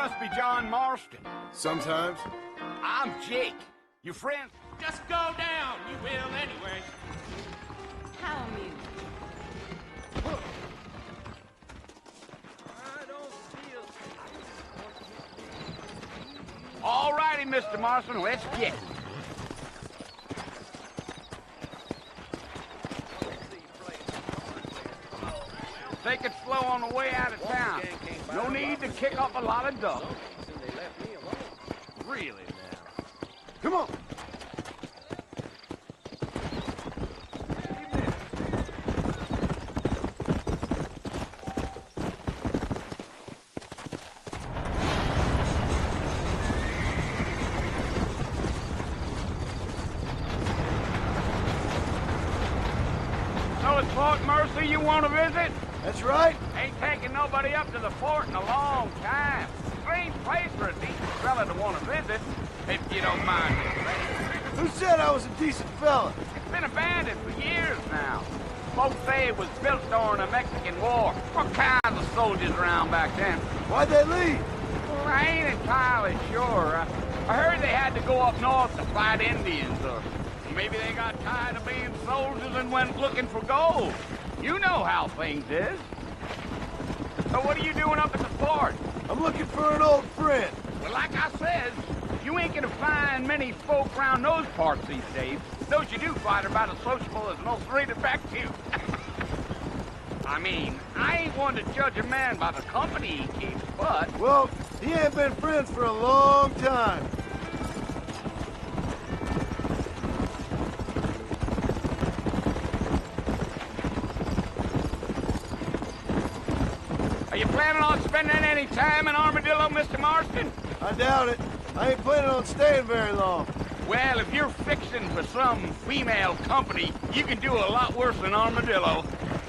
must be John Marston. Sometimes. I'm Jake. Your friend? Just go down, you will anyway. How amusing. All righty, Mr. Marston, let's get it. Take it slow on the way out of town. No need to kick up a lot of dust. Really now. Come on. So it's Fort Mercy you want to visit? That's right. Ain't taking nobody up to the fort in a long time. Strange place for a decent fella to want to visit, if you don't mind me saying. Who said I was a decent fella? It's been abandoned for years now. Folks say it was built during the Mexican War. All kinds of soldiers around back then. Why'd they leave? Well, I ain't entirely sure. I heard they had to go up north to fight Indians, or maybe they got tired of being soldiers and went looking for gold. You know how things is. So what are you doing up at the fort? I'm looking for an old friend. Well, like I said, you ain't gonna find many folk around those parts these days. Those you do find are about as sociable as an old straight back to you. I mean, I ain't one to judge a man by the company he keeps, but... Well, he ain't been friends for a long time. Are you planning on spending any time in Armadillo, Mr. Marston? I doubt it. I ain't planning on staying very long. Well, if you're fixing for some female company, you can do a lot worse than Armadillo.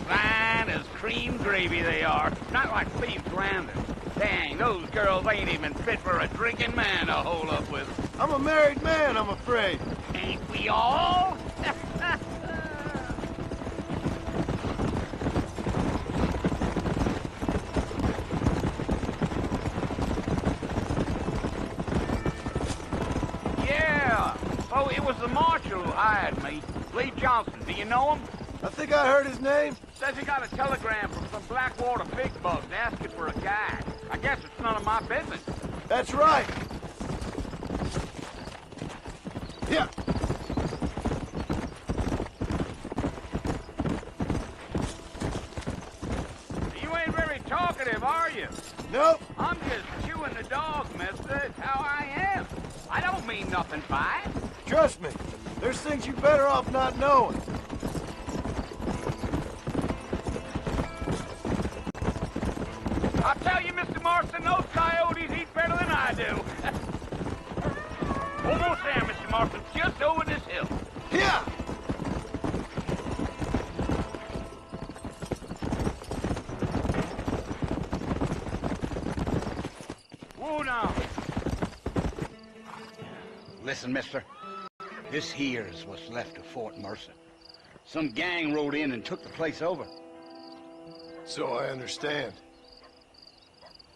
Fine as cream gravy they are. Not like Thieves Landing. Dang, those girls ain't even fit for a drinking man to hold up with. I'm a married man, I'm afraid. Ain't we all? Yeah. Oh, it was the marshal who hired me. Lee Johnson. Do you know him? I think I heard his name. Says he got a telegram from some Blackwater big bugs asking for a guide. I guess it's none of my business. That's right. Yeah. You ain't very talkative, are you? Nope. I'm just chewing the dog, mister. It's how I am. I don't mean nothing by it. Trust me. There's things you better off not knowing. I'll tell you, Mr. Marston, those coyotes eat better than I do. Almost there, Mr. Marston. Just over this hill. Yeah. Whoa, now. Listen, mister. This here's what's left of Fort Mercer. Some gang rode in and took the place over. So I understand.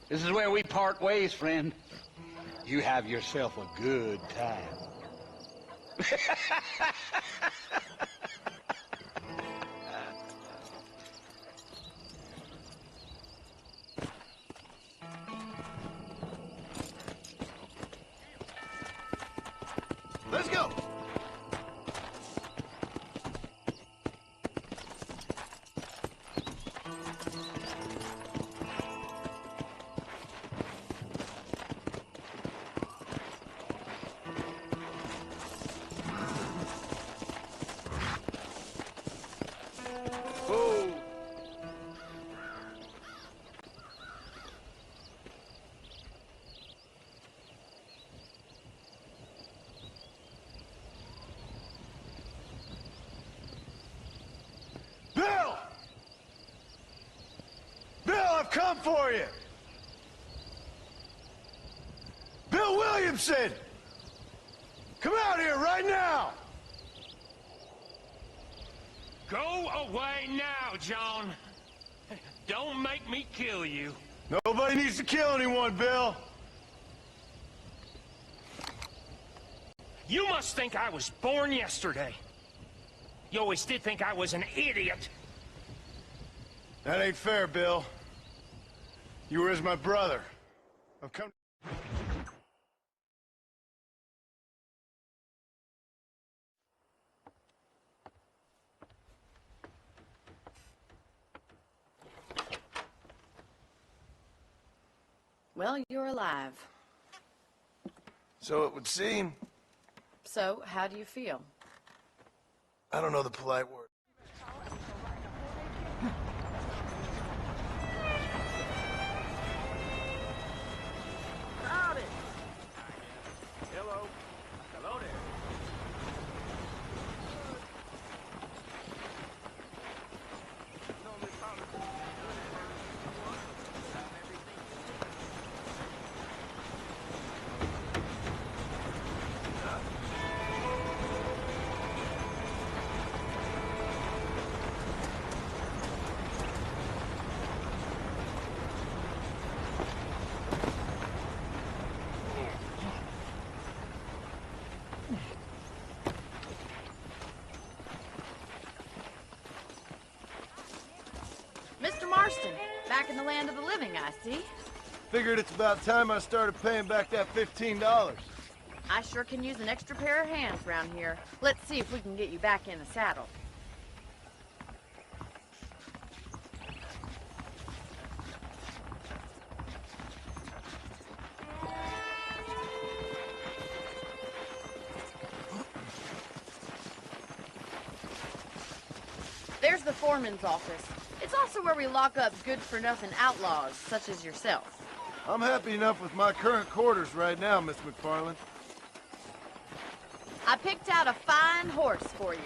This is where we part ways, friend. You have yourself a good time. Let's go. Oh. Bill! Bill, I've come for you! Bill Williamson! Come out here right now! Go away now, John. Don't make me kill you. Nobody needs to kill anyone, Bill. You must think I was born yesterday. You always did think I was an idiot. That ain't fair, Bill. You were as my brother. I've come... Well, you're alive. So it would seem. So, how do you feel? I don't know the polite word. Howdy. Hello. Hello there. Mr. Marston, back in the land of the living, I see. Figured it's about time I started paying back that $15. I sure can use an extra pair of hands around here. Let's see if we can get you back in the saddle. There's the foreman's office. It's also where we lock up good-for-nothing outlaws, such as yourself. I'm happy enough with my current quarters right now, Miss McFarland. I picked out a fine horse for you.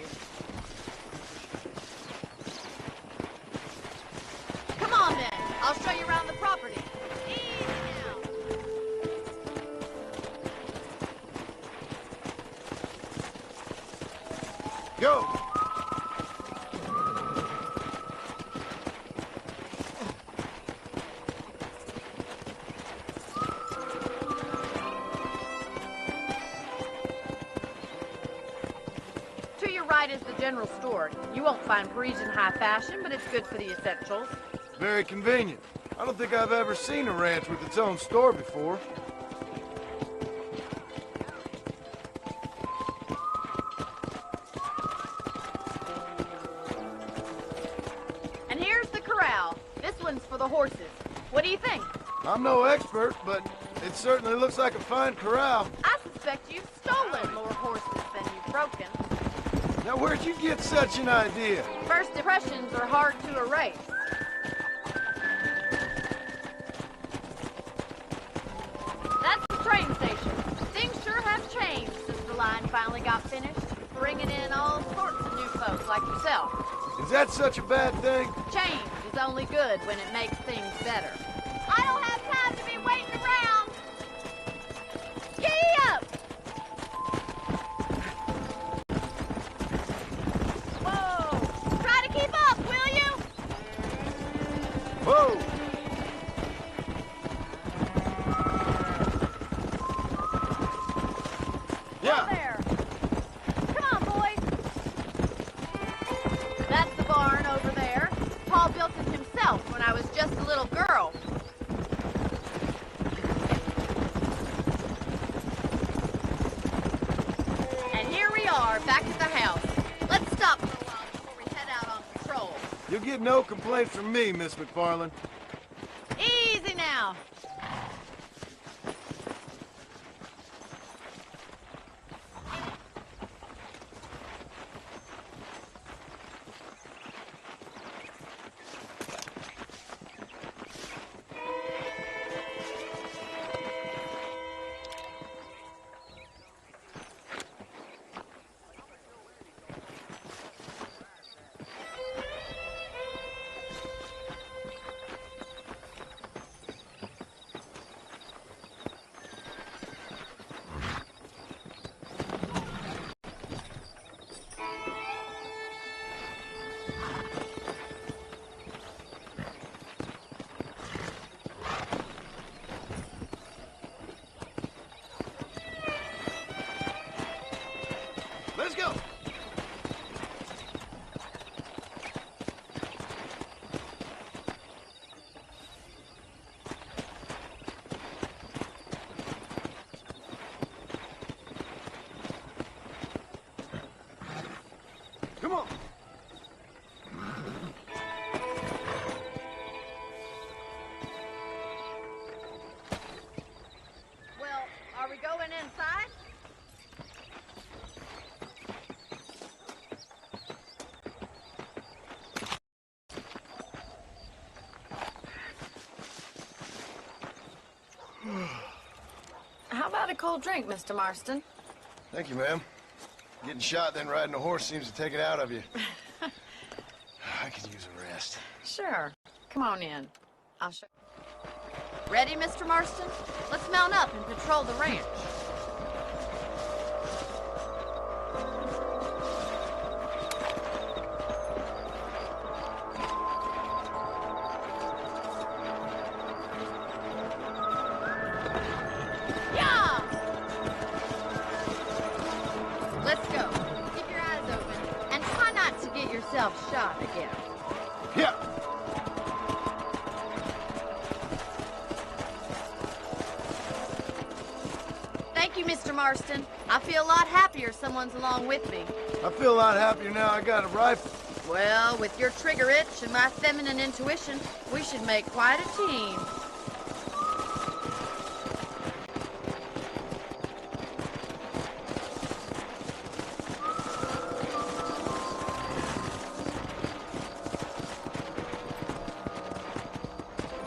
Come on, then. I'll show you around the property. Easy now. Go! To your right is the general store. You won't find Parisian high fashion, but it's good for the essentials. Very convenient. I don't think I've ever seen a ranch with its own store before. And here's the corral. This one's for the horses. What do you think? I'm no expert, but it certainly looks like a fine corral. I suspect you've stolen more horses than you've broken. Now, where'd you get such an idea? First impressions are hard to erase. That's the train station. Things sure have changed since the line finally got finished, bringing in all sorts of new folks like yourself. Is that such a bad thing? Change is only good when it makes things better. I don't have time to be waiting around. Giddy up! Whoa! Try to keep up, will you? Whoa! Yeah! There. Come on, boys. That's the barn over there. Paul built it himself when I was just a little girl. And here we are, back at the house. Let's stop for a while before we head out on patrol. You'll get no complaints from me, Miss McFarland. Easy now. a cold drink, Mr. Marston. Thank you, ma'am. Getting shot, then riding a horse seems to take it out of you. I could use a rest. Sure. Come on in. I'll show you. Ready, Mr. Marston? Let's mount up and patrol the ranch. Yeah! Let's go. Keep your eyes open and try not to get yourself shot again. Yeah. Thank you, Mr. Marston. I feel a lot happier someone's along with me. I feel a lot happier now I got a rifle. Well, with your trigger itch and my feminine intuition, we should make quite a team.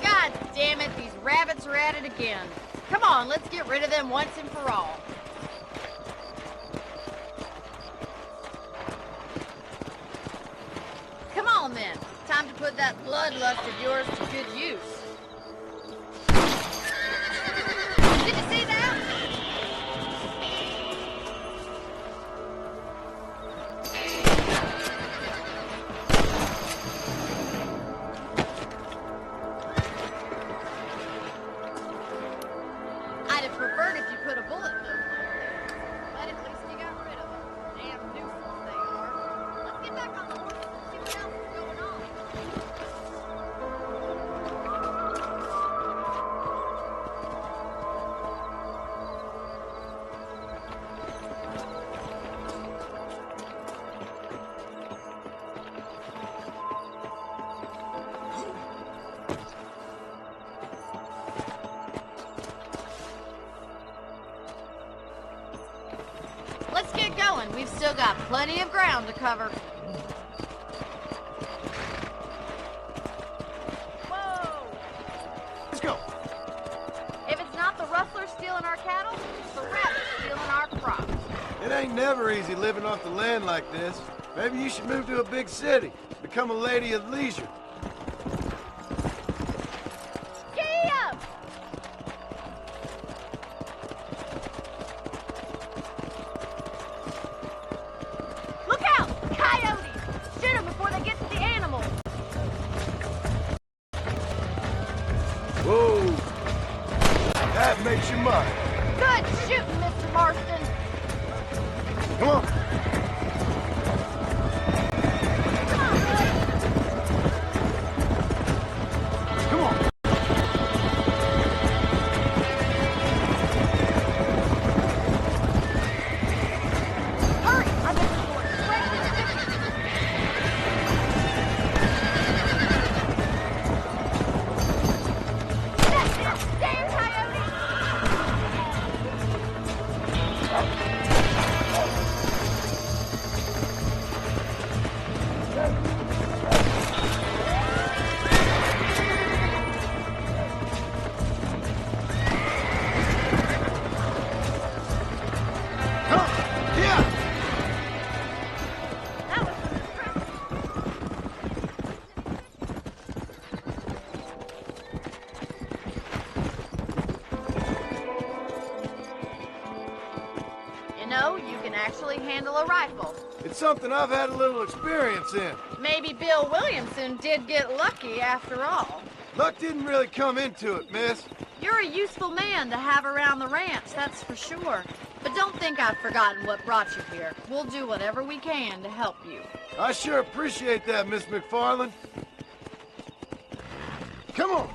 God damn it, these rabbits are at it again. Come on, let's get rid of them once and for all. Come on, then. Time to put that bloodlust of yours to good use. Did you see that? I'd have preferred if you put a bullet in those little things. But at least you got rid of them. Damn nuisance they are. Let's get back on the horses and see what else is going on. Let's get going. We've still got plenty of ground to cover. Whoa! Let's go. If it's not the rustlers stealing our cattle, it's the rabbits stealing our crops. It ain't never easy living off the land like this. Maybe you should move to a big city. Become a lady of leisure. Giddy up! Look out! Coyotes! Shoot them before they get to the animals! Whoa. That makes you mine. Good shooting, Mr. Marston! Come on. Come on, buddy! Come on. Hurry! I bet we're going straight to the city! That's it! Damn coyote! Come on. Yeah. That was some impressive. You know, you can actually handle a rifle. It's something I've had a little experience in. Maybe Bill Williamson did get lucky after all. Luck didn't really come into it, miss. You're a useful man to have around the ranch, that's for sure. But don't think I've forgotten what brought you here. We'll do whatever we can to help you. I sure appreciate that, Miss McFarland. Come on.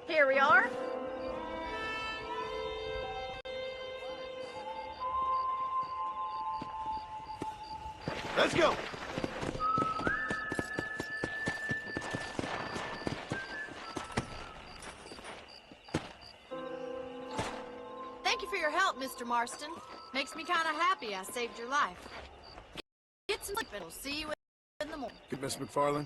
Here we are. Let's go. Thank you for your help, Mr. Marston. Maybe Makes me kind of happy I saved your life. Get some sleep and we'll see you in the morning. Good, Miss McFarland.